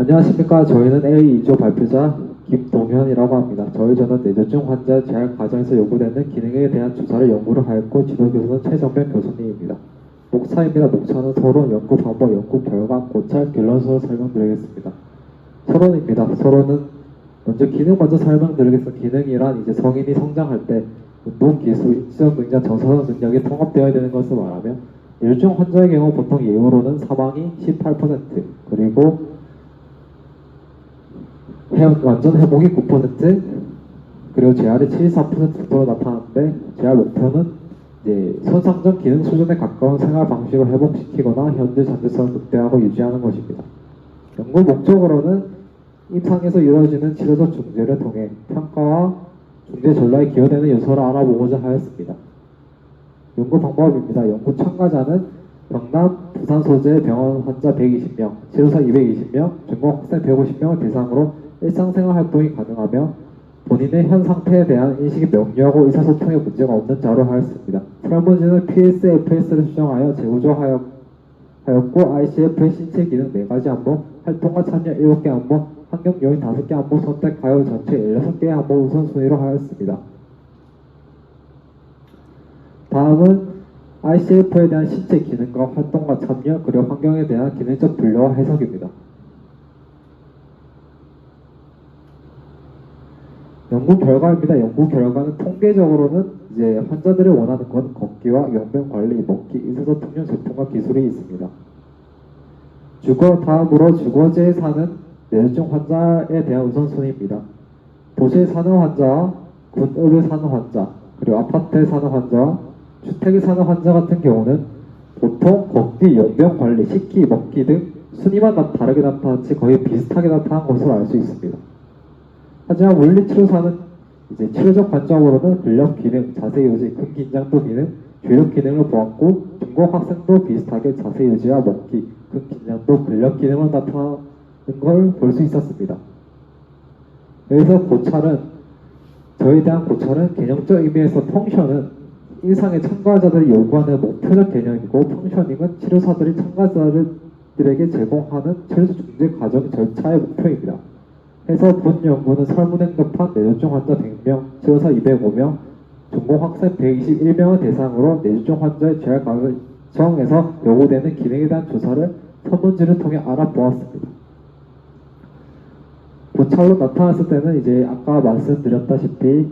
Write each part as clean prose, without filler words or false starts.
안녕하십니까. 저희는 A2조 발표자 김동현이라고 합니다. 저는 뇌졸중 환자 재활 과정에서 요구되는 기능에 대한 조사를 연구를 하였고 지도교수는 최정명 교수님입니다. 목차입니다. 목차는 서론, 연구 방법, 연구 결과, 고찰, 결론서를 설명드리겠습니다. 서론입니다. 서론은 먼저 기능 먼저 설명드리겠습니다. 기능이란 이제 성인이 성장할 때 운동, 기술, 인지적 능력, 정서적 능력이 통합되어야 되는 것을 말하며 뇌졸중 환자의 경우 보통 예후로는 사망이 18% 그리고 완전 회복이 9% 그리고 재활이 74%로 나타나는데 재활 목표는 이제 손상전 기능 수준에 가까운 생활 방식을 회복시키거나 현재 잠재성을 극대화하고 유지하는 것입니다. 연구 목적으로는 임상에서 이루어지는 치료적 중재를 통해 평가와 중재 전략에 기여되는 요소를 알아보고자 하였습니다. 연구 방법입니다. 연구 참가자는 경남, 부산 소재 병원 환자 120명, 치료사 220명, 전공 학생 150명을 대상으로 일상생활 활동이 가능하며 본인의 현 상태에 대한 인식이 명료하고 의사소통에 문제가 없는 자로 하였습니다. 설문지는 PSFS를 수정하여 재구조하였고 ICF의 신체 기능 4가지 항목, 활동과 참여 7개 항목, 환경 요인 5개 항목 선택하여 전체 16개의 항목 우선순위로 하였습니다. 다음은 ICF에 대한 신체 기능과 활동과 참여, 그리고 환경에 대한 기능적 분류와 해석입니다. 연구 결과입니다. 연구 결과는 통계적으로는 이제 환자들이 원하는 건 걷기와 용변 관리, 먹기, 의사소통용 제품과 기술이 있습니다. 다음으로 주거지에 사는 뇌졸중 환자에 대한 우선순위입니다. 도시에 사는 환자와 군읍에 사는 환자, 그리고 아파트에 사는 환자와 주택에 사는 환자 같은 경우는 보통 걷기, 용변 관리, 씻기, 먹기 등 순위만 다르게 나타났지 거의 비슷하게 나타난 것으로 알 수 있습니다. 하지만 물리치료사는 이제 치료적 관점으로는 근력 기능, 자세 유지, 근긴장도 기능, 주력 기능을 보았고 중고 학생도 비슷하게 자세 유지와 먹기, 근긴장도 근력 기능을 나타나는 걸 볼 수 있었습니다. 여기서 저에 대한 고찰은 개념적 의미에서 펑션은 일상의 참가자들이 요구하는 목표적 개념이고 펑셔닝은 치료사들이 참가자들에게 제공하는 치료적 중재 과정 절차의 목표입니다. 해서 본 연구는 설문행급한 뇌졸중 환자 100명, 치료사 205명, 전공 학생 121명을 대상으로 뇌졸중 환자의 재활 과정에서 요구되는 기능에 대한 조사를 설문지를 통해 알아보았습니다. 고찰로 나타났을 때는 이제 아까 말씀드렸다시피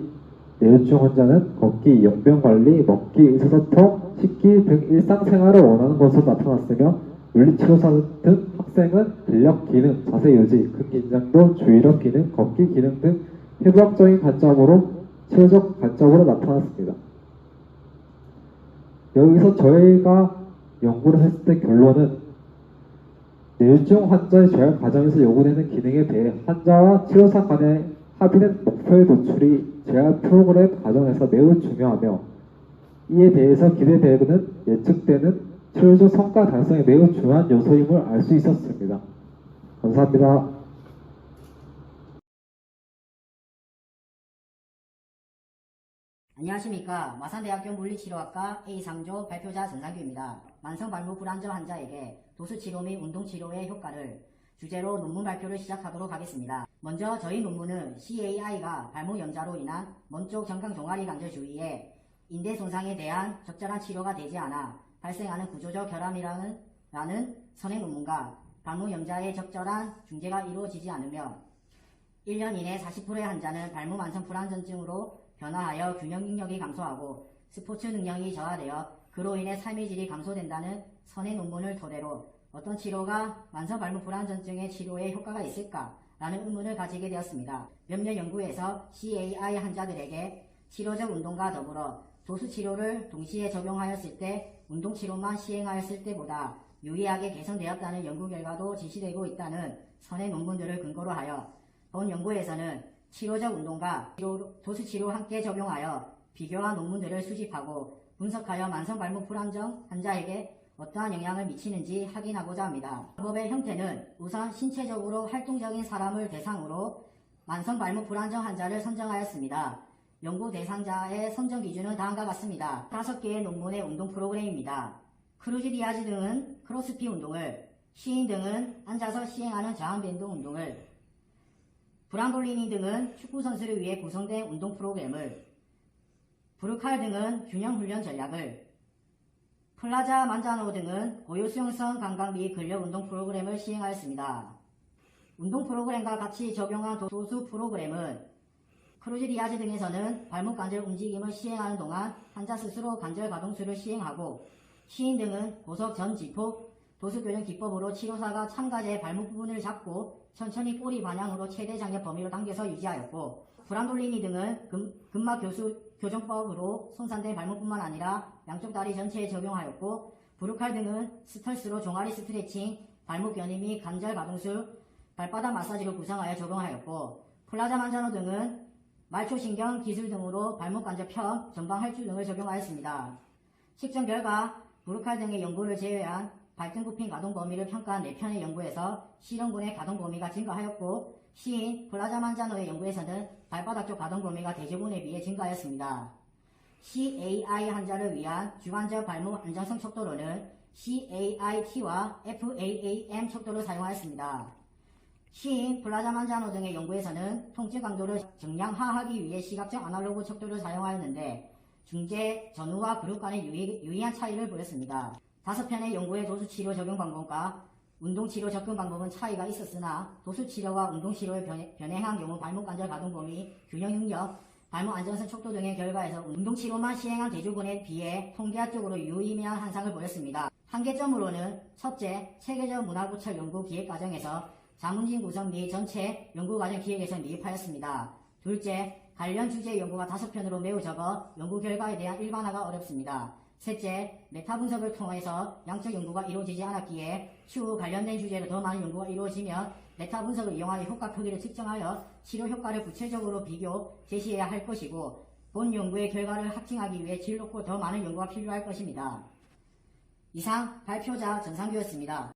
뇌졸중 환자는 걷기, 용변 관리, 먹기, 의사소통, 씻기 등 일상생활을 원하는 것으로 나타났으며 물리치료사 등 학생은 근력 기능, 자세 유지, 근긴장도, 주의력 기능, 걷기 기능 등 해부학적인 관점으로 치료적 관점으로 나타났습니다. 여기서 저희가 연구를 했을 때 결론은 뇌졸중 환자의 재활 과정에서 요구되는 기능에 대해 환자와 치료사 간의 합의된 목표의 도출이 재활 프로그램 과정에서 매우 중요하며 이에 대해서 기대되는 예측되는 치료적 성과 달성에 매우 중요한 요소임을 알 수 있었습니다. 감사합니다. 안녕하십니까. 마산대학교 물리치료학과 A3조 발표자 전상규입니다. 만성발목 불안정 환자에게 도수치료 및 운동치료의 효과를 주제로 논문 발표를 시작하도록 하겠습니다. 먼저 저희 논문은 CAI가 발목 염좌로 인한 먼쪽 정강 종아리 관절 주위에 인대 손상에 대한 적절한 치료가 되지 않아 발생하는 구조적 결함이라는 선행 논문과 발목 염좌의 적절한 중재가 이루어지지 않으며 1년 이내 40%의 환자는 발목 만성 불안전증으로 변화하여 균형 능력이 감소하고 스포츠 능력이 저하되어 그로 인해 삶의 질이 감소된다는 선행 논문을 토대로 어떤 치료가 만성 발목 불안전증의 치료에 효과가 있을까라는 의문을 가지게 되었습니다. 몇몇 연구에서 CAI 환자들에게 치료적 운동과 더불어 도수치료를 동시에 적용하였을 때 운동치료만 시행하였을 때보다 유리하게 개선되었다는 연구 결과도 제시되고 있다는 선행 논문들을 근거로 하여 본 연구에서는 치료적 운동과 도수치료 함께 적용하여 비교한 논문들을 수집하고 분석하여 만성발목 불안정 환자에게 어떠한 영향을 미치는지 확인하고자 합니다. 방법의 형태는 우선 신체적으로 활동적인 사람을 대상으로 만성발목 불안정 환자를 선정하였습니다. 연구 대상자의 선정 기준은 다음과 같습니다. 5개의 논문의 운동 프로그램입니다. 크루즈 디아즈 등은 크로스핏 운동을, 시인 등은 앉아서 시행하는 저항변동 운동을, 브람볼리니 등은 축구선수를 위해 구성된 운동 프로그램을, 브루칼 등은 균형훈련 전략을, 플라자 만자노 등은 고효수용성 관광 및 근력운동 프로그램을 시행하였습니다. 운동 프로그램과 같이 적용한 도수 프로그램은 크루즈리아즈 등에서는 발목 관절 움직임을 시행하는 동안 환자 스스로 관절 가동수를 시행하고, 시인 등은 고속 전지폭 도수교정 기법으로 치료사가 참가자의 발목 부분을 잡고 천천히 꼬리 방향으로 최대 장력 범위로 당겨서 유지하였고, 브람돌리니 등은 근막 교정법으로 손상된 발목뿐만 아니라 양쪽 다리 전체에 적용하였고, 브루칼 등은 스털스로 종아리 스트레칭, 발목 견인 및 관절 가동술, 발바닥 마사지를 구성하여 적용하였고, 플라자 만자노 등은 말초신경 기술 등으로 발목 관절 펴, 전방 할주 등을 적용하였습니다. 측정 결과 브루칼 등의 연구를 제외한 발등 굽힌 가동 범위를 평가한 4편의 연구에서 실험군의 가동 범위가 증가하였고, 시인 플라자 만자노의 연구에서는 발바닥 쪽 가동 범위가 대조군에 비해 증가하였습니다. CAI 환자를 위한 주관적 발목 안정성 척도로는 CAIT와 FAAM 척도를 사용하였습니다. 시인 플라자 만자노 등의 연구에서는 통증 강도를 정량화하기 위해 시각적 아날로그 척도를 사용하였는데 중재, 전후와 그룹 간의 유의한 차이를 보였습니다. 5편의 연구의 도수치료 적용 방법과 운동치료 접근 방법은 차이가 있었으나 도수치료와 운동치료를 병행한 경우 발목 관절 가동 범위, 균형 능력, 발목 안전성 척도 등의 결과에서 운동치료만 시행한 대조군에 비해 통계학적으로 유의미한 현상을 보였습니다. 한계점으로는 첫째, 체계적 문화구철 연구 기획 과정에서 자문진 구성 및 전체 연구과정 기획에서 미흡하였습니다. 둘째, 관련 주제 연구가 5편으로 매우 적어 연구 결과에 대한 일반화가 어렵습니다. 셋째, 메타 분석을 통해서 양적 연구가 이루어지지 않았기에 추후 관련된 주제로 더 많은 연구가 이루어지면 메타 분석을 이용하여 효과 크기를 측정하여 치료 효과를 구체적으로 비교, 제시해야 할 것이고, 본 연구의 결과를 확증하기 위해 질높고 더 많은 연구가 필요할 것입니다. 이상 발표자 전상규였습니다.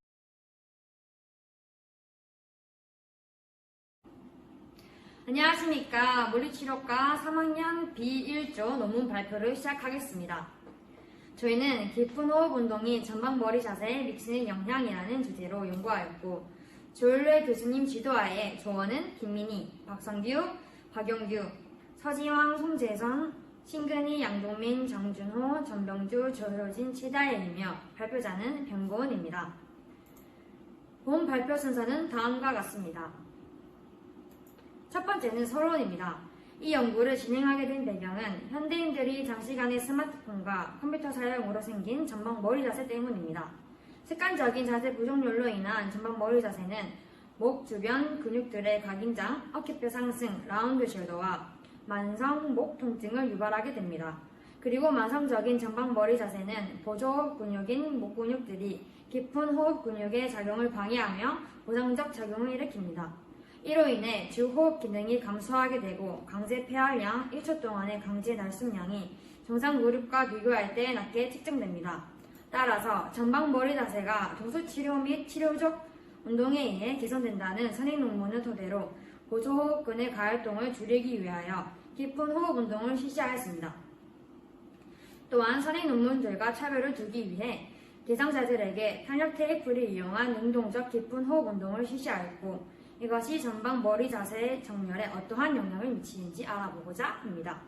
안녕하십니까. 물리치료과 3학년 B1조 논문 발표를 시작하겠습니다. 저희는 깊은 호흡 운동이 전방 머리 자세에 미치는 영향이라는 주제로 연구하였고, 조율래 교수님 지도하에 조원은 김민희, 박성규, 박용규, 서지왕, 송재선, 신근희, 양동민, 정준호, 전병주, 조효진, 최다혜이며 발표자는 병고은입니다. 본 발표 순서는 다음과 같습니다. 첫 번째는 서론입니다. 이 연구를 진행하게 된 배경은 현대인들이 장시간의 스마트폰과 컴퓨터 사용으로 생긴 전방 머리 자세 때문입니다. 습관적인 자세 부종률로 인한 전방 머리 자세는 목 주변 근육들의 각인장, 어깨뼈 상승, 라운드 숄더와 만성 목 통증을 유발하게 됩니다. 그리고 만성적인 전방 머리 자세는 보조호흡 근육인 목 근육들이 깊은 호흡 근육의 작용을 방해하며 부정적 작용을 일으킵니다. 이로 인해 주호흡 기능이 감소하게 되고 강제 폐활량 1초 동안의 강제 날숨량이 정상 무릎과 비교할 때 낮게 측정됩니다. 따라서 전방 머리 자세가 도수치료 및 치료적 운동에 의해 개선된다는 선행 논문을 토대로 보조호흡근의 가활동을 줄이기 위하여 깊은 호흡 운동을 실시하였습니다. 또한 선행 논문들과 차별을 두기 위해 대상자들에게 탄력 테이프를 이용한 능동적 깊은 호흡 운동을 실시하였고, 이것이 전방 머리 자세의 정렬에 어떠한 영향을 미치는지 알아보고자 합니다.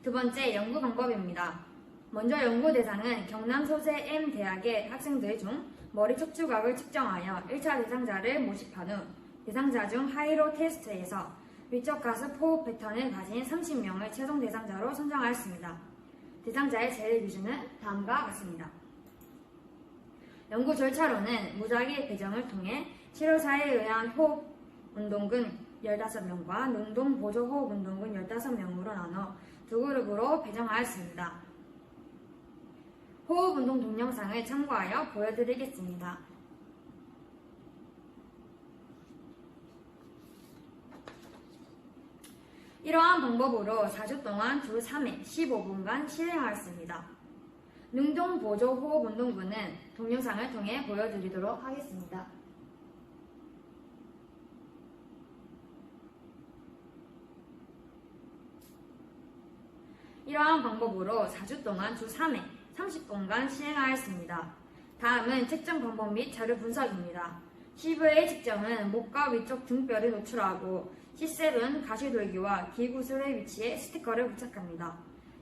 두 번째, 연구 방법입니다. 먼저 연구 대상은 경남 소재 M대학의 학생들 중 머리 척추각을 측정하여 1차 대상자를 모집한 후 대상자 중 하이로 테스트에서 위쪽 가슴 호흡 패턴을 가진 30명을 최종 대상자로 선정하였습니다. 대상자의 제외 기준은 다음과 같습니다. 연구 절차로는 무작위 배정을 통해 치료사에 의한 호흡 운동근 15명과 능동 보조 호흡 운동근 15명으로 나눠 두 그룹으로 배정하였습니다. 호흡 운동 동영상을 참고하여 보여드리겠습니다. 이러한 방법으로 4주 동안 주 3회 15분간 실행하였습니다. 능동 보조 호흡 운동근은 동영상을 통해 보여드리도록 하겠습니다. 이러한 방법으로 4주 동안 주 3회 30분간 실행하였습니다. 다음은 측정 방법 및 자료 분석입니다. CV 측정은 목과 위쪽 등뼈를 노출하고 C7 가시돌기와 귀구슬의 위치에 스티커를 부착합니다.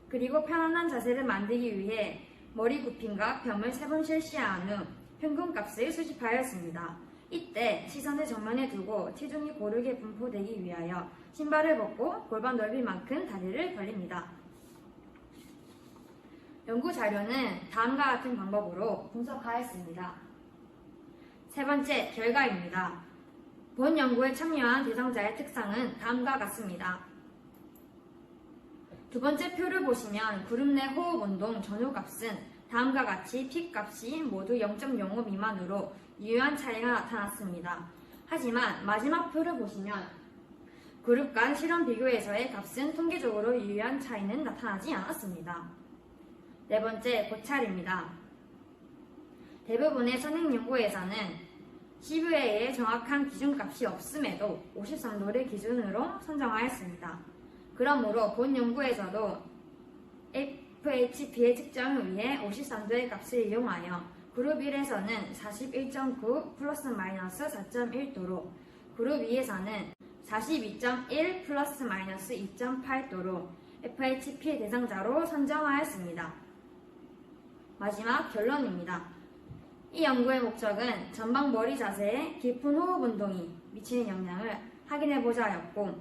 그리고 편안한 자세를 만들기 위해 머리 굽힘과 펴을 3번 실시한 후 평균값을 수집하였습니다. 이때 시선을 정면에 두고 체중이 고르게 분포되기 위하여 신발을 벗고 골반 넓이만큼 다리를 벌립니다. 연구 자료는 다음과 같은 방법으로 분석하였습니다. 세 번째, 결과입니다. 본 연구에 참여한 대상자의 특성은 다음과 같습니다. 두 번째 표를 보시면 그룹 내 호흡 운동 전후값은 다음과 같이 P값이 모두 0.05 미만으로 유효한 차이가 나타났습니다. 하지만 마지막 표를 보시면 그룹 간 실험 비교에서의 값은 통계적으로 유효한 차이는 나타나지 않았습니다. 네 번째, 고찰입니다. 대부분의 선행 연구에서는 CVA의 정확한 기준값이 없음에도 53도를 기준으로 선정하였습니다. 그러므로 본 연구에서도 FHP의 측정을 위해 53도의 값을 이용하여 그룹 1에서는 41.9 플러스 마이너스 4.1도로 그룹 2에서는 42.1 플러스 마이너스 2.8도로 FHP 대상자로 선정하였습니다. 마지막 결론입니다. 이 연구의 목적은 전방 머리 자세에 깊은 호흡 운동이 미치는 영향을 확인해보자 하였고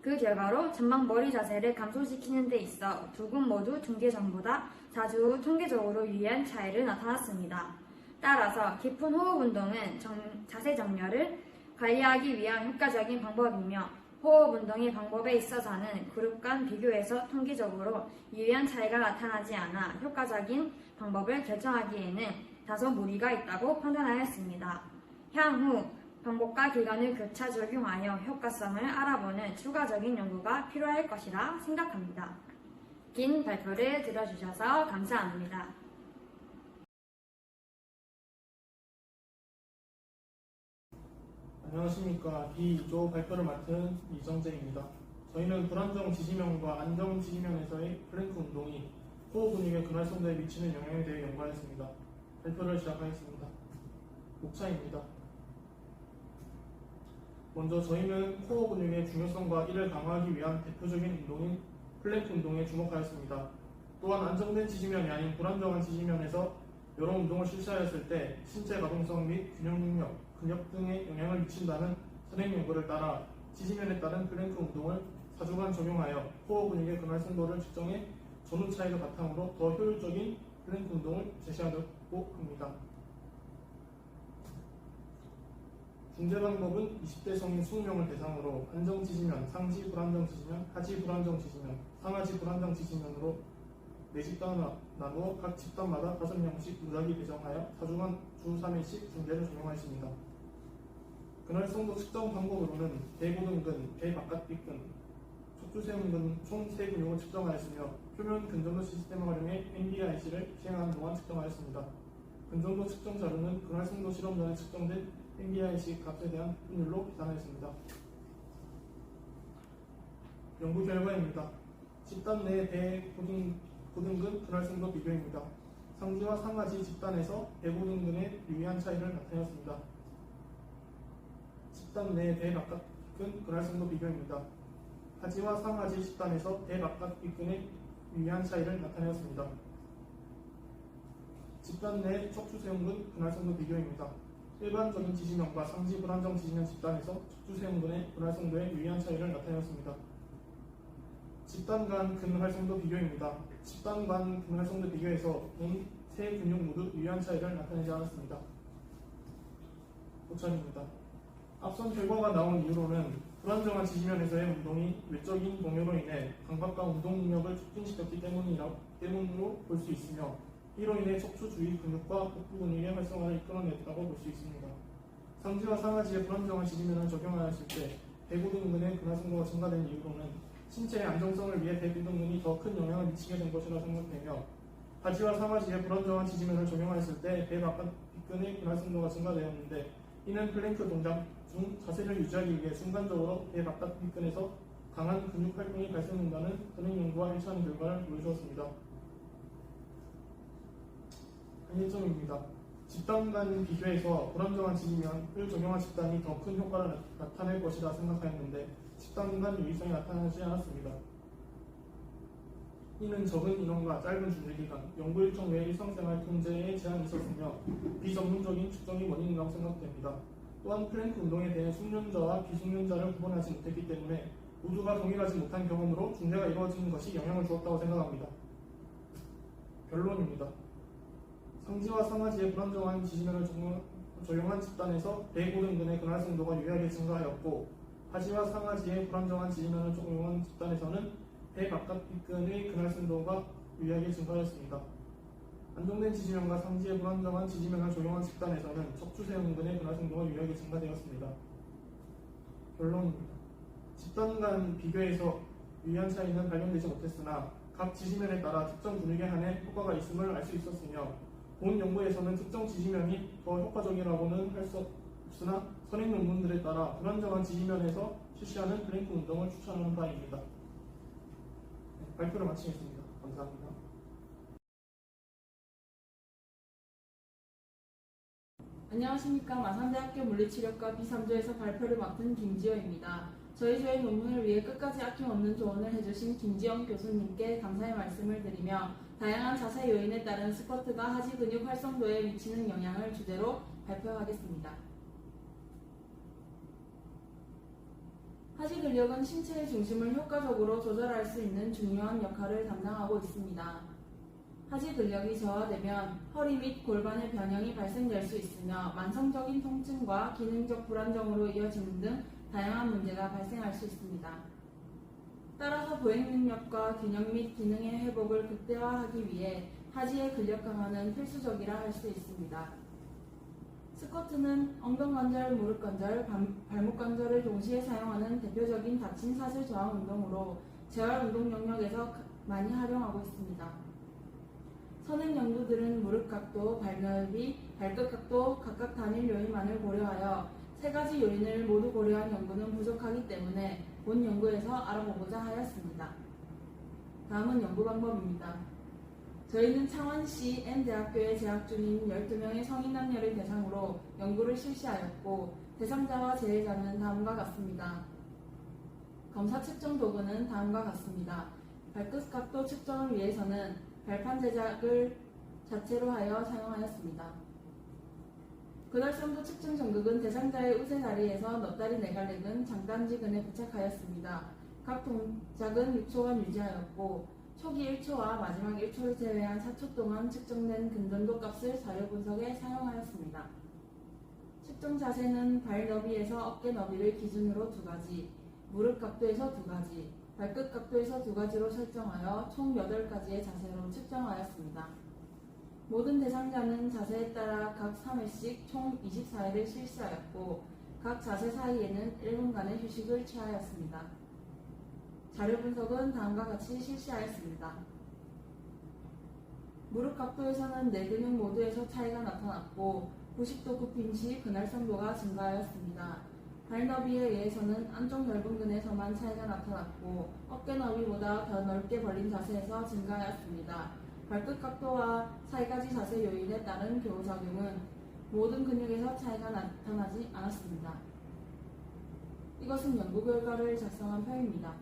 그 결과로 전방 머리 자세를 감소시키는 데 있어 두 그룹 모두 중계 전보다 4주 후 통계적으로 유의한 차이를 나타났습니다. 따라서 깊은 호흡 운동은 자세 정렬을 관리하기 위한 효과적인 방법이며 호흡 운동의 방법에 있어서는 그룹 간 비교에서 통계적으로 유의한 차이가 나타나지 않아 효과적인 방법을 결정하기에는 다소 무리가 있다고 판단하였습니다. 향후 방법과 기간을 교차 적용하여 효과성을 알아보는 추가적인 연구가 필요할 것이라 생각합니다. 긴 발표를 들어주셔서 감사합니다. 안녕하십니까. B2조 발표를 맡은 이정재입니다. 저희는 불안정 지지면과 안정 지지면에서의 플랭크 운동이 코어 근육의 근활성도에 미치는 영향에 대해 연구하였습니다. 발표를 시작하겠습니다. 목차입니다. 먼저 저희는 코어 근육의 중요성과 이를 강화하기 위한 대표적인 운동인 플랭크 운동에 주목하였습니다. 또한 안정된 지지면이 아닌 불안정한 지지면에서 여러 운동을 실시하였을 때 신체 가동성 및 균형 능력, 근력 등에 영향을 미친다는 선행 연구를 따라 지지면에 따른 플랭크 운동을 4주간 적용하여 코어 근육의 근활성도를 측정해 전후 차이를 바탕으로 더 효율적인 플랭크 운동을 제시하려고 합니다. 중재 방법은 20대 성인 20명을 대상으로 안정 지지면, 상지 불안정 지지면, 하지 불안정 지지면, 상하지 불안정 지지면으로 4집단 나누어 각 집단마다 5명씩 무작위 배정하여 4주간 주 3일씩 중재를 적용하였습니다. 근활성도 측정 방법으로는 대고등근, 대바깥 빗근, 척추세운근 총 3근육을 측정하였으며 표면 근전도 시스템을 활용해 NBIC를 시행하는 동안 측정하였습니다. 근전도 측정 자료는 근활성도 실험 전에 측정된 NBIC 값에 대한 확률로 계산하였습니다. 연구 결과입니다. 집단 내 대고등근 근활성도 비교입니다. 상지와 상하지 집단에서 대고등근의 유의한 차이를 나타내었습니다. 집단 내 대바깥근 근활성도 비교입니다. 하지와 상하지 집단에서 대바깥 빗근의 유의한 차이를 나타내었습니다. 집단 내 척추세운근 근활성도 비교입니다. 일반적인 지지면과 상지 불안정 지지면 집단에서 척추세운근의 근활성도에 유의한 차이를 나타내었습니다. 집단 간 근활성도 비교입니다. 집단 간 근활성도 비교에서 본 세 근육 모두 유의한 차이를 나타내지 않았습니다. 고찰입니다. 앞선 결과가 나온 이유로는 불안정한 지지면에서의 운동이 외적인 동요로 인해 감각과 운동 능력을 촉진시켰기 때문으로 볼 수 있으며 이로 인해 척추 주위 근육과 복부 근육의 활성화를 이끌어냈다고 볼 수 있습니다. 상지와 상하지의 불안정한 지지면을 적용하였을 때 대고등근의 근활성도가 증가된 이유로는 신체의 안정성을 위해 대고등근이 더 큰 영향을 미치게 된 것이라 생각되며 하지와 상하지의 불안정한 지지면을 적용하였을 때 대바깥 빗근의 근활성도가 증가되었는데 이는 플랭크 동작 중 자세를 유지하기 위해 순간적으로 대바깥 빗근에서 강한 근육 활동이 발생된다는 선행 연구와 일치하는 결과를 보여주었습니다. 한일점입니다. 집단 간 비교에서 불안정한 지지면을 적용한 집단이 더 큰 효과를 나타낼 것이라 생각하였는데 집단 간 유의성이 나타나지 않았습니다. 이는 적은 인원과 짧은 준비기간, 연구 일정 외 일상생활 통제에 제한이 있었으며 비전문적인 측정이 원인이라고 생각됩니다. 또한 플랭크 운동에 대해 숙련자와 비숙련자를 구분하지 못했기 때문에 모두가 동일하지 못한 경험으로 중재가 이루어지는 것이 영향을 주었다고 생각합니다. 결론입니다. 상지와 상하지의 불안정한 지지면을 적용한 집단에서 대고등근의 그날성도가 유의하게 증가하였고 하지와 상하지의 불안정한 지지면을 적용한 집단에서는 대바깥근의 그날성도가 유의하게 증가하였습니다. 안정된 지지면과 상지의 불안정한 지지면을 적용한 집단에서는 척추세운근의 그날성도가 유의하게 증가되었습니다. 결론입니다. 집단 간 비교에서 유의한 차이는 발견되지 못했으나 각 지지면에 따라 특정 근육에 한해 효과가 있음을 알 수 있었으며 본 연구에서는 특정 지지면이 더 효과적이라고는 할 수 없으나 선행 논문들에 따라 불안정한 지지면에서 실시하는 플랭크 운동을 추천하는 바입니다. 발표를 마치겠습니다. 감사합니다. 안녕하십니까. 마산대학교 물리치료과 B3조에서 발표를 맡은 김지호입니다. 저희 논문을 위해 끝까지 아낌없는 조언을 해주신 김지영 교수님께 감사의 말씀을 드리며 다양한 자세 요인에 따른 스쿼트가 하지 근육 활성도에 미치는 영향을 주제로 발표하겠습니다. 하지 근력은 신체의 중심을 효과적으로 조절할 수 있는 중요한 역할을 담당하고 있습니다. 하지 근력이 저하되면 허리 및 골반의 변형이 발생될 수 있으며 만성적인 통증과 기능적 불안정으로 이어지는 등 다양한 문제가 발생할 수 있습니다. 따라서 보행 능력과 균형 및 기능의 회복을 극대화하기 위해 하지의 근력 강화는 필수적이라 할 수 있습니다. 스쿼트는 엉덩관절, 무릎관절, 발목관절을 동시에 사용하는 대표적인 다친 사슬 저항 운동으로 재활 운동 영역에서 많이 활용하고 있습니다. 선행 연구들은 무릎 각도, 발 넓이, 발끝 각도 각각 단일 요인만을 고려하여 세 가지 요인을 모두 고려한 연구는 부족하기 때문에 본 연구에서 알아보고자 하였습니다. 다음은 연구 방법입니다. 저희는 창원시 N대학교에 재학 중인 12명의 성인 남녀를 대상으로 연구를 실시하였고 대상자와 제외자는 다음과 같습니다. 검사 측정 도구는 다음과 같습니다. 발끝 각도 측정을 위해서는 발판 제작을 자체로 하여 사용하였습니다. 그날성도 측정 전극은 대상자의 우세 다리에서 넙다리 네갈렉은 장단지근에 부착하였습니다. 각 동작은 6초간 유지하였고 초기 1초와 마지막 1초를 제외한 4초 동안 측정된 근전도 값을 자료 분석에 사용하였습니다. 측정 자세는 발 너비에서 어깨 너비를 기준으로 2가지, 무릎 각도에서 2가지, 발끝 각도에서 2가지로 설정하여 총 8가지의 자세로 측정하였습니다. 모든 대상자는 자세에 따라 각 3회씩 총 24회를 실시하였고 각 자세 사이에는 1분간의 휴식을 취하였습니다. 자료 분석은 다음과 같이 실시하였습니다. 무릎 각도에서는 네 근육 모두에서 차이가 나타났고 90도 굽힘 시 그날성도가 증가하였습니다. 발 너비에 의해서는 안쪽 넓은 근에서만 차이가 나타났고 어깨 너비보다 더 넓게 벌린 자세에서 증가하였습니다. 발끝 각도와 4가지 자세 요인에 따른 교우작용은 모든 근육에서 차이가 나타나지 않았습니다. 이것은 연구 결과를 작성한 표입니다.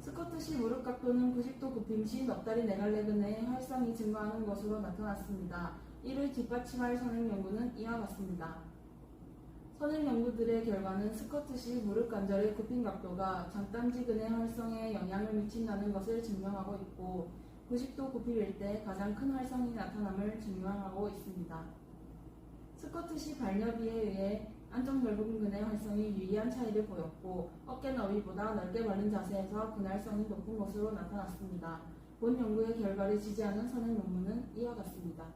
스쿼트 시 무릎 각도는 90도 굽힘 시 넙다리 네갈레근의 활성이 증가하는 것으로 나타났습니다. 이를 뒷받침할 선행 연구는 이와 같습니다. 선행 연구들의 결과는 스쿼트 시 무릎 관절의 굽힘 각도가 장단지근의 활성에 영향을 미친다는 것을 증명하고 있고 90도 굽힘일 때 가장 큰 활성이 나타남을 증명하고 있습니다. 스쿼트 시 발너비에 의해 안쪽 넓은 근의 활성이 유의한 차이를 보였고 어깨 너비보다 넓게 벌린 자세에서 근활성이 높은 것으로 나타났습니다. 본 연구의 결과를 지지하는 선행 논문은 이와 같습니다.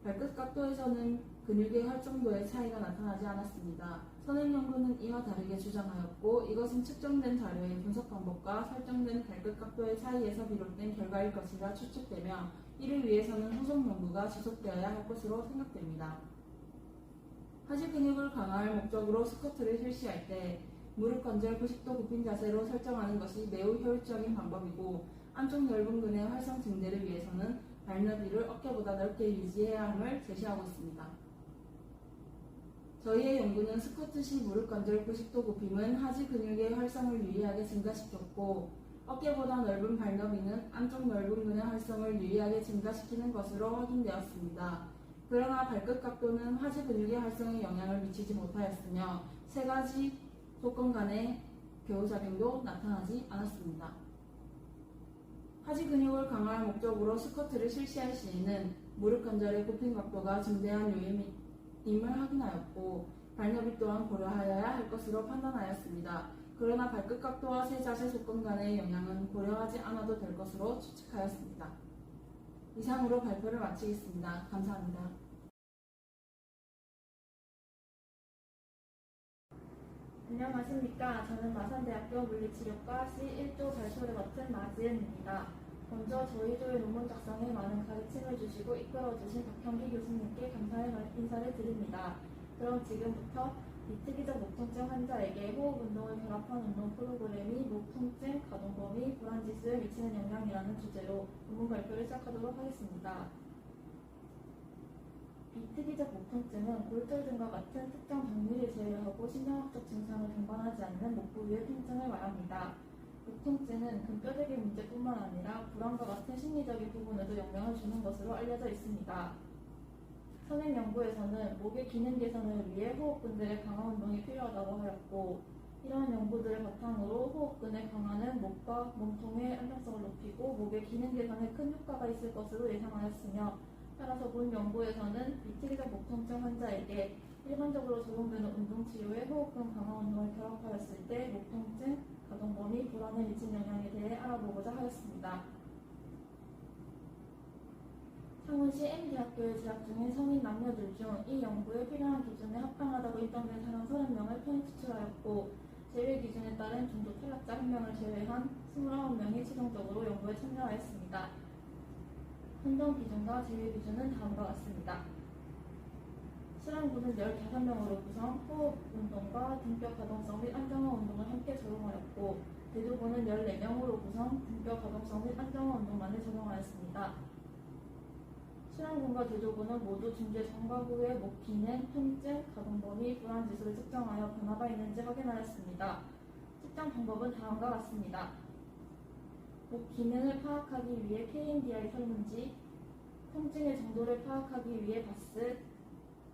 발끝 각도에서는 근육의 활성도에 차이가 나타나지 않았습니다. 선행 연구는 이와 다르게 주장하였고 이것은 측정된 자료의 분석 방법과 설정된 발끝 각도의 차이에서 비롯된 결과일 것이라 추측되며 이를 위해서는 후속 연구가 지속되어야 할 것으로 생각됩니다. 하지 근육을 강화할 목적으로 스쿼트를 실시할 때 무릎 관절 90도 굽힌 자세로 설정하는 것이 매우 효율적인 방법이고 안쪽 넓은 근의 활성 증대를 위해서는 발너비를 어깨보다 넓게 유지해야 함을 제시하고 있습니다. 저희의 연구는 스쿼트 시 무릎 관절 90도 굽힘은 하지 근육의 활성을 유리하게 증가시켰고 어깨보다 넓은 발너비는 안쪽 넓은 근의 활성을 유리하게 증가시키는 것으로 확인되었습니다. 그러나 발끝 각도는 하지 근육의 활성에 영향을 미치지 못하였으며 세 가지 조건 간의 교우작용도 나타나지 않았습니다. 하지 근육을 강화할 목적으로 스쿼트를 실시할 시에는 무릎 관절의 굽힘 각도가 중대한 요인임을 확인하였고 발너비 또한 고려하여야 할 것으로 판단하였습니다. 그러나 발끝 각도와 세 자세 조건 간의 영향은 고려하지 않아도 될 것으로 추측하였습니다. 이상으로 발표를 마치겠습니다. 감사합니다. 안녕하십니까. 저는 마산대학교 물리치료과 C1조 발표를 맡은 마지은입니다. 먼저 저희 조의 논문 작성에 많은 가르침을 주시고 이끌어주신 박형기 교수님께 감사의 인사를 드립니다. 그럼 지금부터 비특이적 목 통증 환자에게 호흡 운동을 결합한 운동 프로그램이 목 통증, 가동 범위, 불안 지수에 미치는 영향이라는 주제로 논문 발표를 시작하도록 하겠습니다. 비특이적 목 통증은 골절 등과 같은 특정 병리를 제외하고 신경학적 증상을 동반하지 않는 목 부위의 통증을 말합니다. 목 통증은 근뼈대기 문제뿐만 아니라 불안과 같은 심리적인 부분에도 영향을 주는 것으로 알려져 있습니다. 선행 연구에서는 목의 기능 개선을 위해 호흡근들의 강화 운동이 필요하다고 하였고 이러한 연구들을 바탕으로 호흡근의 강화는 목과 몸통의 안정성을 높이고 목의 기능 개선에 큰 효과가 있을 것으로 예상하였으며 따라서 본 연구에서는 비특이적 목 통증 환자에게 일반적으로 적용되는 운동치료에 호흡근 강화 운동을 결합하였을 때 목 통증, 가동 범위, 불안에 미친 영향에 대해 알아보고자 하였습니다. 창원시 MD학교에 재학 중인 성인 남녀들 중 이 연구에 필요한 기준에 합당하다고 인정된 사람 30명을 편입 추출하였고 제외 기준에 따른 중도 탈락자 1명을 제외한 29명이 최종적으로 연구에 참여하였습니다. 선정 기준과 제외 기준은 다음과 같습니다. 실험군은 15명으로 구성, 호흡 운동과 등뼈 가동성 및 안정화 운동을 함께 적용하였고 대조군은 14명으로 구성, 등뼈 가동성 및 안정화 운동만을 적용하였습니다. 실험군과 대조군은 모두 중재 전과 후에 목 기능, 통증, 가동 범위, 불안 지수를 측정하여 변화가 있는지 확인하였습니다. 측정 방법은 다음과 같습니다. 목 기능을 파악하기 위해 KMDI 설문지, 통증의 정도를 파악하기 위해 바스,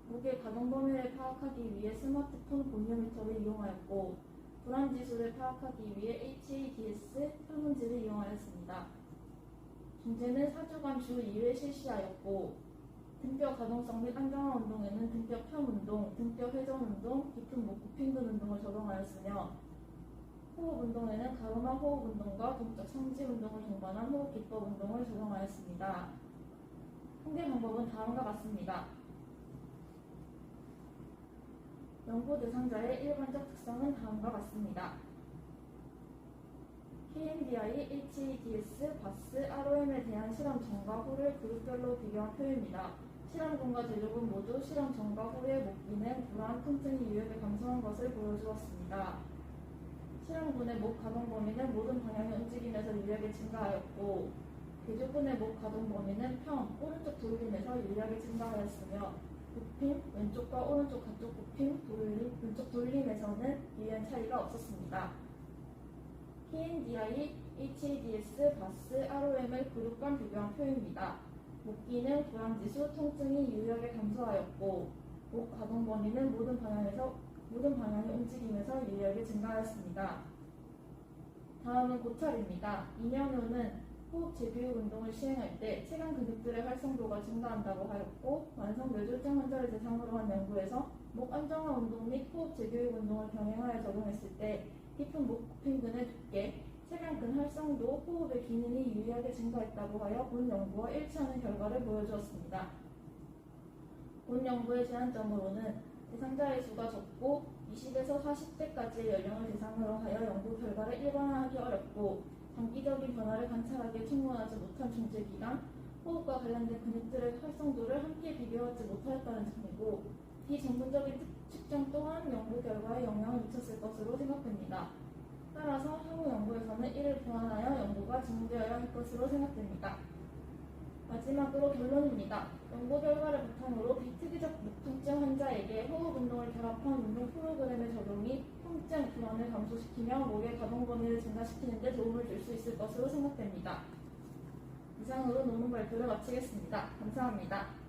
목의 가동 범위를 파악하기 위해 스마트폰 볼륨미터를 이용하였고 불안 지수를 파악하기 위해 HADS 설문지를 이용하였습니다. 중재는 4주간 주 2회 실시하였고 등뼈 가동성 및 안정화 운동에는 등뼈 펴 운동, 등뼈 회전 운동, 깊은 목 굽힘근 운동을 적용하였으며 호흡 운동에는 가로막 호흡 운동과 동적 성지 운동을 동반한 호흡 기법 운동을 적용하였습니다. 통계 방법은 다음과 같습니다. 연구 대상자의 일반적 특성은 다음과 같습니다. KMDI, HADS, 바스, ROM에 대한 실험 전과 후를 그룹별로 비교한 표입니다. 실험군과 제조군 모두 실험 전과 후에 목 기능, 불안, 통증이 유효하게 감소한 것을 보여주었습니다. 실험군의 목 가동 범위는 모든 방향의 움직임에서 유리하게 증가하였고 대조군의 목 가동 범위는 평, 오른쪽 돌림에서 유리하게 증가하였으며 굽힘, 왼쪽과 오른쪽 가쪽 굽힘, 돌림, 왼쪽 돌림에서는 유의한 차이가 없었습니다. KMDI, HADS, 바스, ROM을 그룹 간 비교한 표입니다. 목 기능, 불안지수, 통증이 유효하게 감소하였고 목 가동 범위는 모든 방향의 움직임에서 유효하게 증가하였습니다. 다음은 고찰입니다. 2년 후는 호흡 재교육 운동을 시행할 때 체간 근육들의 활성도가 증가한다고 하였고 만성 뇌졸중 환자를 대상으로 한 연구에서 목 안정화 운동 및 호흡 재교육 운동을 병행하여 적용했을 때 깊은 목 굽힘근의 두께, 체간근 활성도, 호흡의 기능이 유의하게 증가했다고 하여 본 연구와 일치하는 결과를 보여주었습니다. 본 연구의 제한점으로는 대상자의 수가 적고 20에서 40대까지의 연령을 대상으로 하여 연구 결과를 일반화하기 어렵고 장기적인 변화를 관찰하기에 충분하지 못한 중재 기간, 호흡과 관련된 근육들의 활성도를 함께 비교하지 못하였다는 점이고 비전문적인 측정 또한 연구 결과에 영향을 미쳤을 것으로 생각됩니다. 따라서 향후 연구에서는 이를 보완하여 연구가 진행되어야 할 것으로 생각됩니다. 마지막으로 결론입니다. 연구 결과를 바탕으로 비특이적 묵통증 환자에게 호흡 운동을 결합한 운동 프로그램의 적용이 통증, 불안을 감소시키며 목의 가동 범위를 증가시키는 데 도움을 줄 수 있을 것으로 생각됩니다. 이상으로 논문 발표를 마치겠습니다. 감사합니다.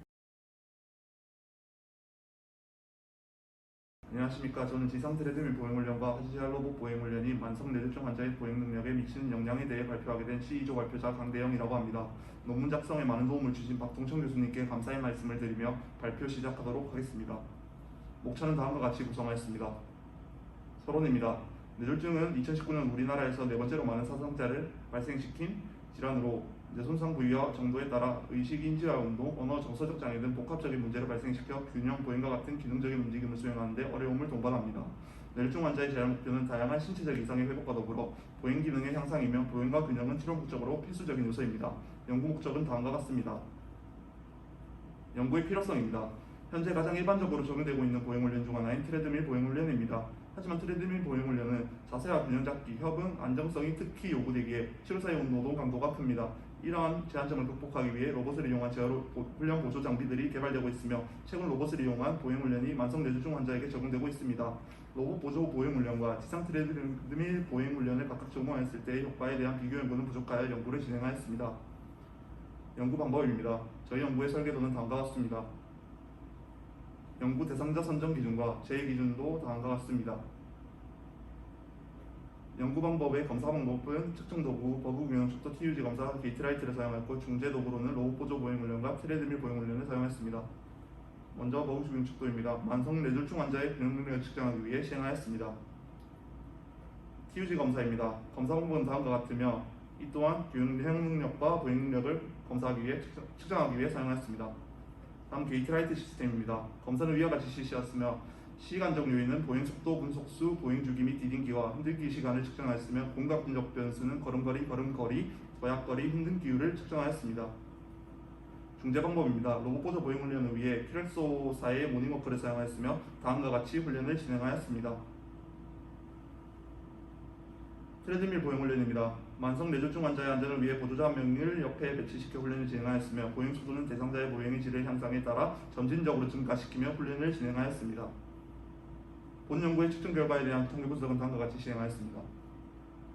안녕하십니까. 저는 지상 트레드밀 보행훈련과 하지시알 로봇 보행훈련이 만성 뇌졸중 환자의 보행 능력에 미치는 영향에 대해 발표하게 된 C2조 발표자 강대영이라고 합니다. 논문 작성에 많은 도움을 주신 박동청 교수님께 감사의 말씀을 드리며 발표 시작하도록 하겠습니다. 목차는 다음과 같이 구성하였습니다. 서론입니다. 뇌졸중은 2019년 우리나라에서 네 번째로 많은 사상자를 발생시킨 질환으로 뇌손상 부위와 정도에 따라 의식, 인지와 운동, 언어, 정서적 장애 등 복합적인 문제를 발생시켜 균형, 보행과 같은 기능적인 움직임을 수행하는 데 어려움을 동반합니다. 뇌졸중 환자의 재활 목표는 다양한 신체적 이상의 회복과 더불어 보행 기능의 향상이며 보행과 균형은 치료 목적으로 필수적인 요소입니다. 연구 목적은 다음과 같습니다. 연구의 필요성입니다. 현재 가장 일반적으로 적용되고 있는 보행훈련 중 하나인 트레드밀 보행훈련입니다. 하지만 트레드밀 보행훈련은 자세와 균형 잡기, 협응, 안정성이 특히 요구되기에 치료사의 노동 강도가 큽니다. 이러한 제한점을 극복하기 위해 로봇을 이용한 재활 훈련 보조 장비들이 개발되고 있으며 최근 로봇을 이용한 보행훈련이 만성 뇌졸중 환자에게 적용되고 있습니다. 로봇 보조 보행훈련과 지상 트레드밀 보행훈련을 각각 적용하였을 때의 효과에 대한 비교 연구는 부족하여 연구를 진행하였습니다. 연구 방법입니다. 저희 연구의 설계도는 다음과 같습니다. 연구 대상자 선정 기준과 제외 기준도 다음과 같습니다. 연구 방법의 검사 방법은 측정 도구, 버그 균형 척도 TUG 검사, 게이트라이트를 사용했고 중재 도구로는 로봇 보조 보행훈련과 트레드밀 보행훈련을 사용했습니다. 먼저 버그 균형 척도입니다. 만성 뇌졸중 환자의 균형 능력을 측정하기 위해 시행하였습니다. TUG 검사입니다. 검사 방법은 다음과 같으며 이 또한 균형 능력과 보행 능력을 검사하기 위해 측정하기 위해 사용하였습니다. 다음 게이트라이트 시스템입니다. 검사는 위와 같이 실시하였으며 시간적 요인은 보행 속도, 분속수, 보행 주기 및 디딘기와 흔들기 시간을 측정하였으며 공각 분적 변수는 걸음거리, 걸음거리, 도약거리, 힘든 기율을 측정하였습니다. 중재 방법입니다. 로봇 보조 보행 훈련을 위해 큐렉소사의 모닝워크를 사용하였으며 다음과 같이 훈련을 진행하였습니다. 트레드밀 보행 훈련입니다. 만성 뇌졸중 환자의 안전을 위해 보조자 한 명을 옆에 배치시켜 훈련을 진행하였으며 보행 속도는 대상자의 보행의 질의 향상에 따라 점진적으로 증가시키며 훈련을 진행하였습니다. 본 연구의 측정 결과에 대한 통계 분석은 다음과 같이 시행하였습니다.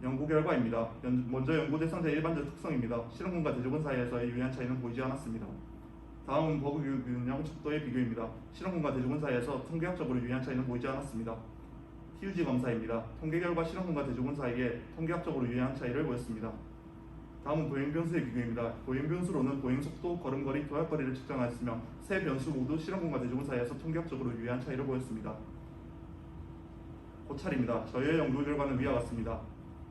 연구 결과입니다. 먼저 연구 대상자의 일반적 특성입니다. 실험군과 대조군 사이에서의 유의한 차이는 보이지 않았습니다. 다음은 버그 균형 척도의 비교입니다. 실험군과 대조군 사이에서 통계학적으로 유의한 차이는 보이지 않았습니다. TUG 검사입니다. 통계 결과 실험군과 대조군 사이에 통계학적으로 유의한 차이를 보였습니다. 다음은 보행 변수의 비교입니다. 보행 변수로는 보행 속도, 걸음거리, 도약거리를 측정하였으며 세 변수 모두 실험군과 대조군 사이에서 통계학적으로 유의한 차이를 보였습니다. 고찰입니다. 저희의 연구 결과는 위와 같습니다.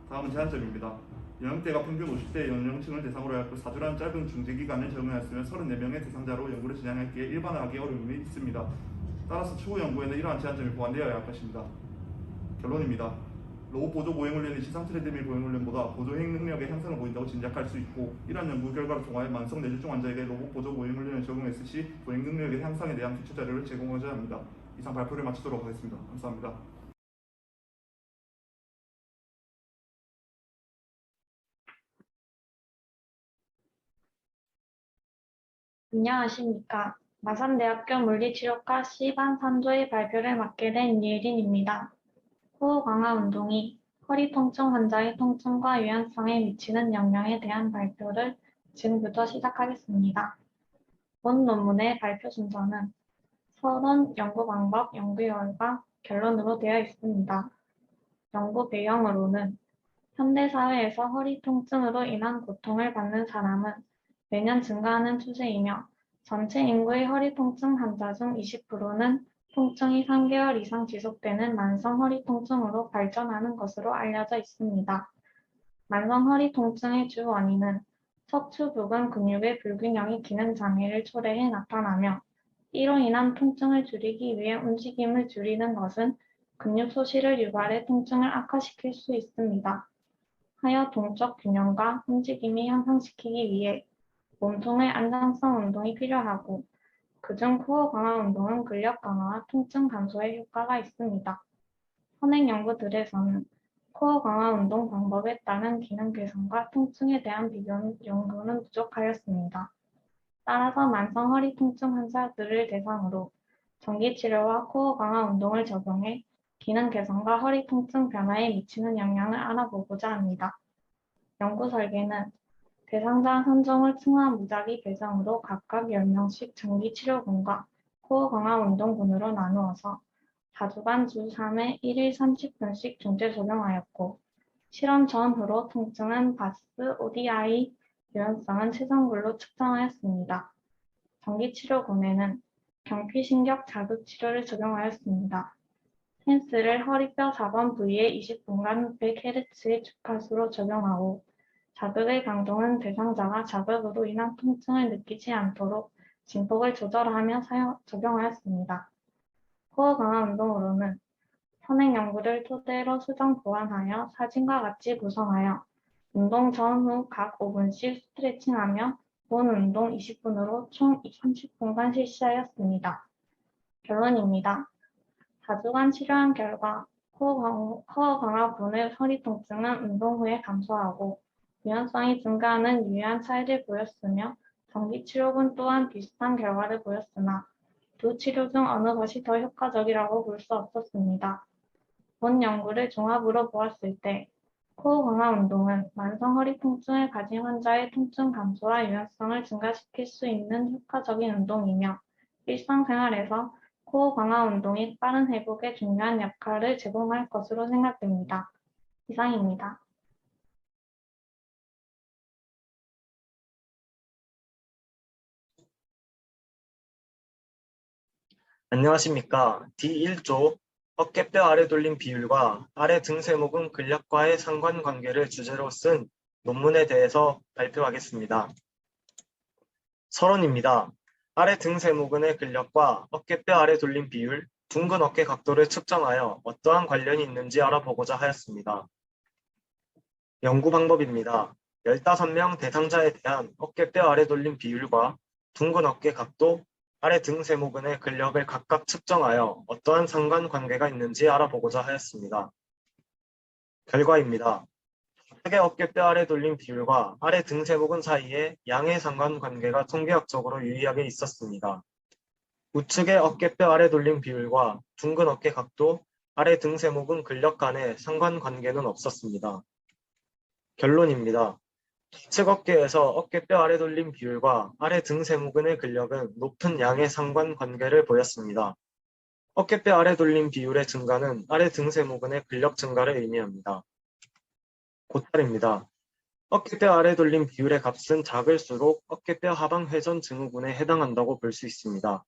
다음은 제한점입니다. 연령대가 평균 50대 연령층을 대상으로 하였고 4주라는 짧은 중재기간을 적용하였으며 34명의 대상자로 연구를 진행했기에 일반을 하기 어려움이 있습니다. 따라서 추후 연구에는 이러한 제한점이 보완되어야 할 것입니다. 결론입니다. 로봇 보조 보행훈련이 지상 트레드밀 보행훈련보다 보조행 능력의 향상을 보인다고 짐작할 수 있고 이러한 연구 결과를 통하여 만성 뇌졸중 환자에게 로봇 보조 보행훈련을 적용했을 시 보행 능력의 향상에 대한 기초 자료를 제공하셔야 합니다. 이상 발표를 마치도록 하겠습니다. 감사합니다. 안녕하십니까. 마산대학교 물리치료과 C반 3조의 발표를 맡게 된 이예린입니다. 호흡 강화 운동이 허리 통증 환자의 통증과 유연성에 미치는 영향에 대한 발표를 지금부터 시작하겠습니다. 본 논문의 발표 순서는 서론, 연구 방법, 연구 결과, 결론으로 되어 있습니다. 연구 배경으로는 현대 사회에서 허리 통증으로 인한 고통을 받는 사람은 매년 증가하는 추세이며 전체 인구의 허리 통증 환자 중 20%는 통증이 3개월 이상 지속되는 만성 허리 통증으로 발전하는 것으로 알려져 있습니다. 만성 허리 통증의 주 원인은 척추 부근 근육의 불균형이 기능 장애를 초래해 나타나며 이로 인한 통증을 줄이기 위해 움직임을 줄이는 것은 근육 소실을 유발해 통증을 악화시킬 수 있습니다. 하여 동적 균형과 움직임이 향상시키기 위해 몸통의 안정성 운동이 필요하고 그중 코어 강화 운동은 근력 강화와 통증 감소에 효과가 있습니다. 현행 연구들에서는 코어 강화 운동 방법에 따른 기능 개선과 통증에 대한 비교 연구는 부족하였습니다. 따라서 만성 허리 통증 환자들을 대상으로 전기치료와 코어 강화 운동을 적용해 기능 개선과 허리 통증 변화에 미치는 영향을 알아보고자 합니다. 연구 설계는 대상자 선정을 층화 무작위 배정으로 각각 10명씩 전기치료군과 코어 강화 운동군으로 나누어서 4주간 주 3회 1일 30분씩 중재 적용하였고, 실험 전후로 통증은 바스, ODI, 유연성은 체정글로 측정하였습니다. 전기치료군에는 경피신경 자극치료를 적용하였습니다. 텐스를 허리뼈 4번 부위에 20분간 100Hz의 주파수로 적용하고, 자극의 강도는 대상자가 자극으로 인한 통증을 느끼지 않도록 진폭을 조절하며 적용하였습니다. 코어 강화 운동으로는 선행 연구를 토대로 수정 보완하여 사진과 같이 구성하여 운동 전후 각 5분씩 스트레칭하며 본 운동 20분으로 총 30분간 실시하였습니다. 결론입니다. 4주간 치료한 결과 코어 강화군의 허리 통증은 운동 후에 감소하고 유연성이 증가하는 유의한 차이를 보였으며 전기치료군 또한 비슷한 결과를 보였으나 두 치료 중 어느 것이 더 효과적이라고 볼 수 없었습니다. 본 연구를 종합으로 보았을 때 코어 강화 운동은 만성 허리 통증을 가진 환자의 통증 감소와 유연성을 증가시킬 수 있는 효과적인 운동이며 일상생활에서 코어 강화 운동이 빠른 회복에 중요한 역할을 제공할 것으로 생각됩니다. 이상입니다. 안녕하십니까. D1조 어깨뼈 아래 돌림 비율과 아래 등 세모근 근력과의 상관관계를 주제로 쓴 논문에 대해서 발표하겠습니다. 서론입니다. 아래 등 세모근의 근력과 어깨뼈 아래 돌림 비율, 둥근 어깨 각도를 측정하여 어떠한 관련이 있는지 알아보고자 하였습니다. 연구 방법입니다. 15명 대상자에 대한 어깨뼈 아래 돌림 비율과 둥근 어깨 각도, 아래 등 세모근의 근력을 각각 측정하여 어떠한 상관관계가 있는지 알아보고자 하였습니다. 결과입니다. 좌측의 어깨뼈 아래 돌림 비율과 아래 등 세모근 사이에 양의 상관관계가 통계학적으로 유의하게 있었습니다. 우측의 어깨뼈 아래 돌림 비율과 둥근 어깨 각도, 아래 등 세모근 근력 간의 상관관계는 없었습니다. 결론입니다. 좌측 어깨에서 어깨뼈 아래 돌림 비율과 아래 등 세모근의 근력은 높은 양의 상관관계를 보였습니다. 어깨뼈 아래 돌림 비율의 증가는 아래 등 세모근의 근력 증가를 의미합니다. 고찰입니다. 어깨뼈 아래 돌림 비율의 값은 작을수록 어깨뼈 하방 회전 증후군에 해당한다고 볼 수 있습니다.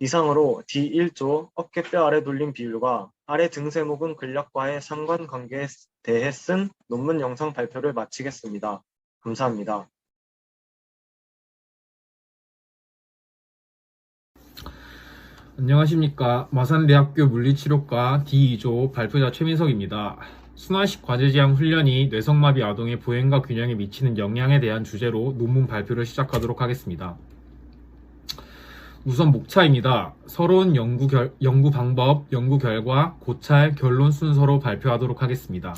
이상으로 D1조 어깨뼈 아래 돌림 비율과 아래 등 세모근 근력과의 상관관계에 대해 쓴 논문 영상 발표를 마치겠습니다. 감사합니다. 안녕하십니까. 마산대학교 물리치료과 D2조 발표자 최민석입니다. 순환식 과제지향 훈련이 뇌성마비 아동의 보행과 균형에 미치는 영향에 대한 주제로 논문 발표를 시작하도록 하겠습니다. 우선 목차입니다. 서론, 연구 방법, 연구 결과, 고찰, 결론 순서로 발표하도록 하겠습니다.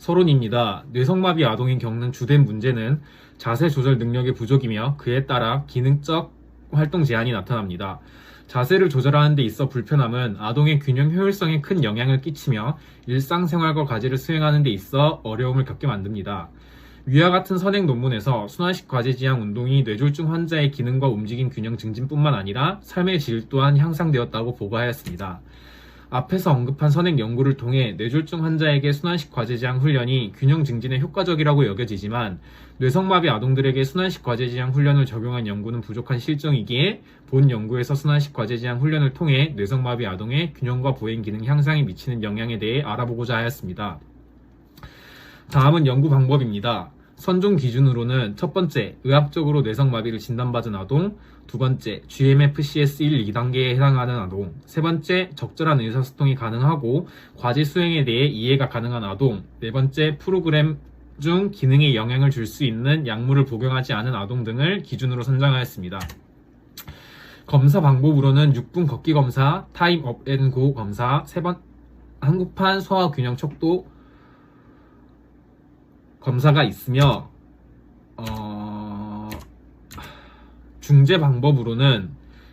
서론입니다. 뇌성마비 아동이 겪는 주된 문제는 자세 조절 능력의 부족이며 그에 따라 기능적 활동 제한이 나타납니다. 자세를 조절하는 데 있어 불편함은 아동의 균형 효율성에 큰 영향을 끼치며 일상생활과 과제를 수행하는 데 있어 어려움을 겪게 만듭니다. 위와 같은 선행 논문에서 순환식 과제지향 운동이 뇌졸중 환자의 기능과 움직임 균형 증진뿐만 아니라 삶의 질 또한 향상되었다고 보고하였습니다. 앞에서 언급한 선행 연구를 통해 뇌졸중 환자에게 순환식 과제지향 훈련이 균형 증진에 효과적이라고 여겨지지만 뇌성마비 아동들에게 순환식 과제지향 훈련을 적용한 연구는 부족한 실정이기에 본 연구에서 순환식 과제지향 훈련을 통해 뇌성마비 아동의 균형과 보행 기능 향상에 미치는 영향에 대해 알아보고자 하였습니다. 다음은 연구 방법입니다. 선종 기준으로는 첫 번째, 의학적으로 뇌성마비를 진단받은 아동, 두 번째, GMFCS1 2단계에 해당하는 아동, 세 번째, 적절한 의사소통이 가능하고 과제 수행에 대해 이해가 가능한 아동, 네 번째, 프로그램 중 기능에 영향을 줄 수 있는 약물을 복용하지 않은 아동 등을 기준으로 선정하였습니다. 검사 방법으로는 6분 걷기 검사, 타임 업 앤 고 검사, 한국판 소화 균형 척도 검사가 있으며 중재 방법으로는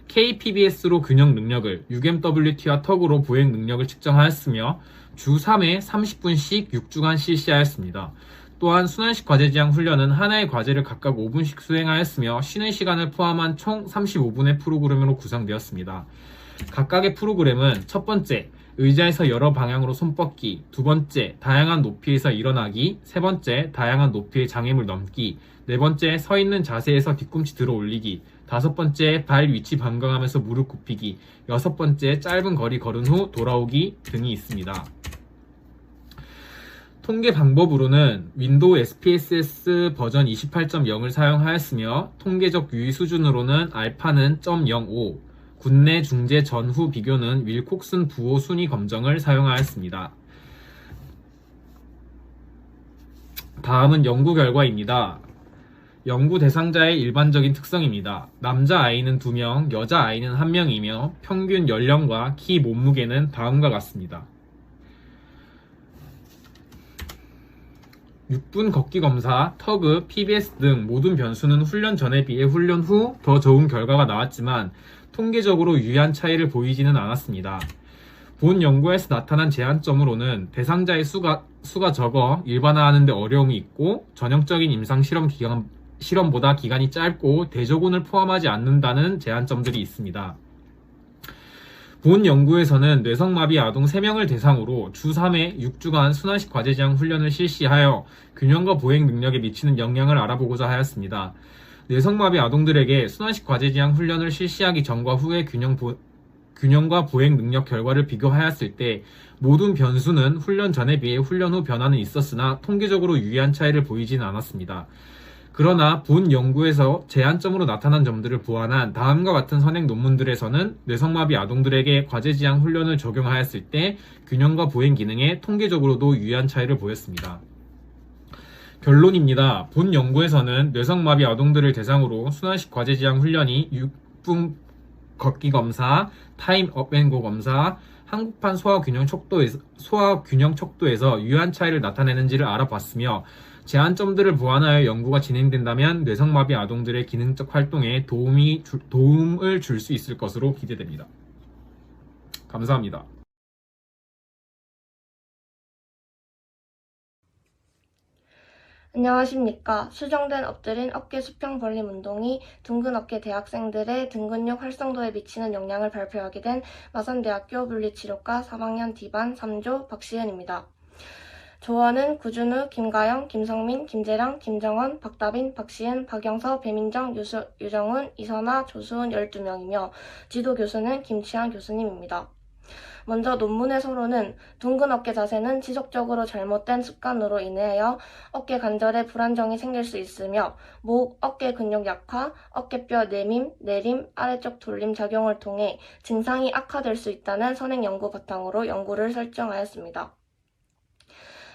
KPBS로 균형 능력을, UMWT와 턱으로 보행 능력을 측정하였으며 주 3회 30분씩 6주간 실시하였습니다. 또한 순환식 과제 지향 훈련은 하나의 과제를 각각 5분씩 수행하였으며 쉬는 시간을 포함한 총 35분의 프로그램으로 구성되었습니다. 각각의 프로그램은 첫 번째, 의자에서 여러 방향으로 손 뻗기, 두 번째, 다양한 높이에서 일어나기, 세 번째, 다양한 높이의 장애물 넘기, 네 번째, 서 있는 자세에서 뒤꿈치 들어 올리기, 다섯 번째, 발 위치 변경하면서 무릎 굽히기, 여섯 번째, 짧은 거리 걸은 후 돌아오기 등이 있습니다. 통계 방법으로는 윈도우 SPSS 버전 28.0을 사용하였으며 통계적 유의 수준으로는 알파는 0.05, 군내 중재 전후 비교는 윌콕슨 부호 순위 검정을 사용하였습니다. 다음은 연구 결과입니다. 연구 대상자의 일반적인 특성입니다. 남자 아이는 2명, 여자 아이는 1명이며 평균 연령과 키 몸무게는 다음과 같습니다. 6분 걷기 검사, 터그, PBS 등 모든 변수는 훈련 전에 비해 훈련 후 더 좋은 결과가 나왔지만 통계적으로 유의한 차이를 보이지는 않았습니다. 본 연구에서 나타난 제한점으로는 대상자의 수가 적어 일반화하는 데 어려움이 있고 전형적인 임상 실험보다 기간이 짧고 대조군을 포함하지 않는다는 제한점들이 있습니다. 본 연구에서는 뇌성마비 아동 3명을 대상으로 주 3회 6주간 순환식 과제 지향 훈련을 실시하여 균형과 보행 능력에 미치는 영향을 알아보고자 하였습니다. 뇌성마비 아동들에게 순환식 과제 지향 훈련을 실시하기 전과 후의 균형과 보행 능력 결과를 비교하였을 때 모든 변수는 훈련 전에 비해 훈련 후 변화는 있었으나 통계적으로 유의한 차이를 보이지는 않았습니다. 그러나 본 연구에서 제한점으로 나타난 점들을 보완한 다음과 같은 선행 논문들에서는 뇌성마비 아동들에게 과제 지향 훈련을 적용하였을 때 균형과 보행 기능에 통계적으로도 유의한 차이를 보였습니다. 결론입니다. 본 연구에서는 뇌성마비 아동들을 대상으로 순환식 과제 지향 훈련이 6분 걷기 검사, 타임 업앤고 검사, 한국판 소화 균형 척도에서 유효한 차이를 나타내는지를 알아봤으며 제한점들을 보완하여 연구가 진행된다면 뇌성마비 아동들의 기능적 활동에 도움을 줄 수 있을 것으로 기대됩니다. 감사합니다. 안녕하십니까. 수정된 엎드린 어깨 수평 벌림 운동이 둥근 어깨 대학생들의 등 근육 활성도에 미치는 영향을 발표하게 된 마산대학교 물리치료과 3학년 D반 3조 박시은입니다. 조원은 구준우, 김가영, 김성민, 김재랑, 김정원, 박다빈, 박시은, 박영서, 배민정, 유정훈, 이선아, 조수은 12명이며 지도 교수는 김치환 교수님입니다. 먼저 논문의 서론은 둥근 어깨 자세는 지속적으로 잘못된 습관으로 인하여 어깨 관절에 불안정이 생길 수 있으며 목, 어깨 근육 약화, 어깨뼈 내림, 아래쪽 돌림 작용을 통해 증상이 악화될 수 있다는 선행 연구 바탕으로 연구를 설정하였습니다.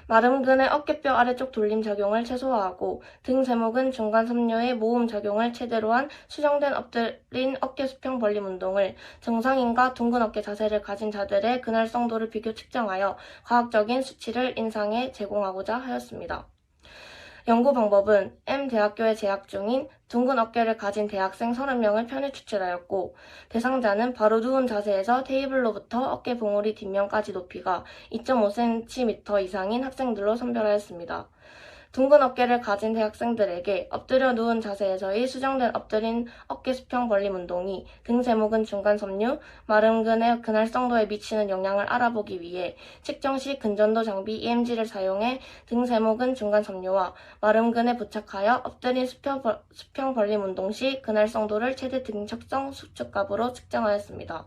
마름근의 어깨뼈 아래쪽 돌림 작용을 최소화하고 등 제목은 중간 섬유의 모음 작용을 최대로 한 수정된 엎드린 어깨 수평 벌림 운동을 정상인과 둥근 어깨 자세를 가진 자들의 근활성도를 비교 측정하여 과학적인 수치를 인상해 제공하고자 하였습니다. 연구 방법은 M대학교에 재학 중인 둥근 어깨를 가진 대학생 30명을 편에 추출하였고 대상자는 바로 누운 자세에서 테이블로부터 어깨 봉우리 뒷면까지 높이가 2.5cm 이상인 학생들로 선별하였습니다. 둥근 어깨를 가진 대학생들에게 엎드려 누운 자세에서의 수정된 엎드린 어깨 수평 벌림 운동이 등 제목은 중간 섬유, 마름근의 근활성도에 미치는 영향을 알아보기 위해 측정 시 근전도 장비 EMG를 사용해 등 제목은 중간 섬유와 마름근에 부착하여 엎드린 수평 벌림 운동 시 근활성도를 최대 등측정 수축값으로 측정하였습니다.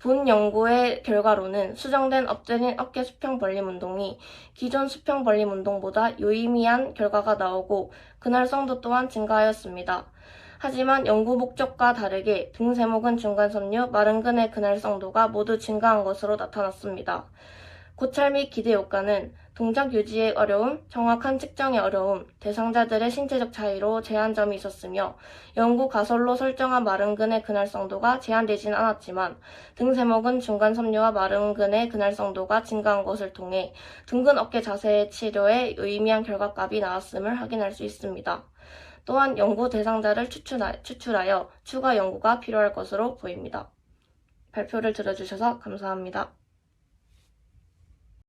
본 연구의 결과로는 수정된 엎드린 어깨 수평 벌림 운동이 기존 수평 벌림 운동보다 유의미한 결과가 나오고 근활성도 또한 증가하였습니다. 하지만 연구 목적과 다르게 등 제목은 중간 섬유, 마름근의 근활성도가 모두 증가한 것으로 나타났습니다. 고찰 및 기대 효과는 동작 유지의 어려움, 정확한 측정의 어려움, 대상자들의 신체적 차이로 제한점이 있었으며 연구 가설로 설정한 마른근의 그날성도가 제한되진 않았지만 등 세목은 중간 섬유와 마른근의 그날성도가 증가한 것을 통해 둥근 어깨 자세 치료에 유의미한 결과값이 나왔음을 확인할 수 있습니다. 또한 연구 대상자를 추출하여 추가 연구가 필요할 것으로 보입니다. 발표를 들어주셔서 감사합니다.